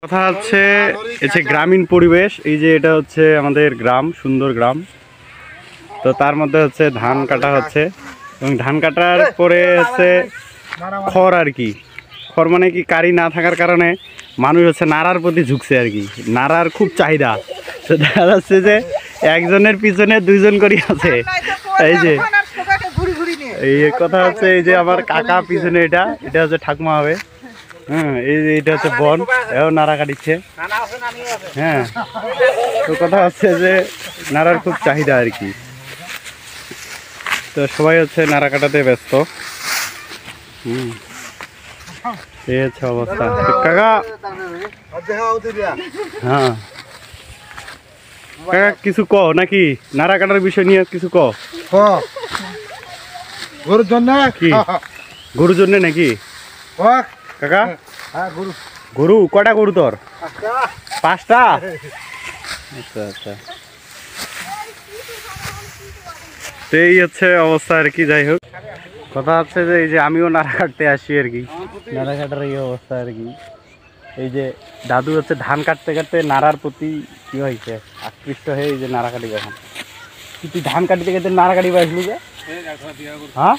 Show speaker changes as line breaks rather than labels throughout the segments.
কথা হচ্ছে এই যে গ্রামীণ পরিবেশ, এই যে এটা হচ্ছে আমাদের গ্রাম, সুন্দর গ্রাম। তো তার মধ্যে হচ্ছে ধান কাটা হচ্ছে এবং ধান কাটার পরে হচ্ছে খড় আর কি। খড় মানে কি, কারি না থাকার কারণে মানুষ হচ্ছে নাড়ার প্রতি ঝুঁকছে আর কি। নাড়ার খুব চাহিদা। তো দেখা যাচ্ছে যে একজনের পিছনে দুইজন করে আছে। এই যে এই কথা হচ্ছে, এই যে আমার কাকা পিছনে, এটা এটা হচ্ছে ঠাকুমা হবে। হ্যাঁ, এই যে এটা হচ্ছে বন, এও নাড়া কাটিচ্ছে। হ্যাঁ, তো কথা হচ্ছে যে নাড়ার খুব চাহিদা আর কি। তো সবাই হচ্ছে নাড়া কাটাতে ব্যস্ত। এই হচ্ছে অবস্থা কাকা। হ্যাঁ কাকা, কিছু ক নাকি নাড়া কাটার বিষয় নিয়ে কিছু ক।
গরুর জন্য
কি গরুর জন্য নাকি কাকা? গরু কটা গরু তোর? 5টা। আচ্ছা আচ্ছা, তো এই হচ্ছে অবস্থা আর কি। যাই হোক, কথা হচ্ছে যে এই যে আমিও নাড়া কাটতে আসি আর কি। নাড়া কাটার এই অবস্থা আর কি। এই যে দাদু হচ্ছে ধান কাটতে কাটতে নাড়ার প্রতি কি হয়েছে, আকৃষ্ট হয়ে এই যে নাড়া কাটি। এখন তুই ধান কাটতে কাটতে নাড়া কাটি পাইছিলি যে? হ্যাঁ,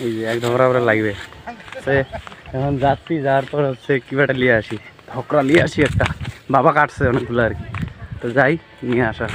এই যে এক ঢোকরা করে লাগবে। এখন যাচ্ছি, যাওয়ার পর হচ্ছে কিবাটা নিয়ে আসি, ঢোকরা নিয়ে আসি একটা। বাবা কাটছে অনেকগুলো আর কি, তো যাই নিয়ে আসা।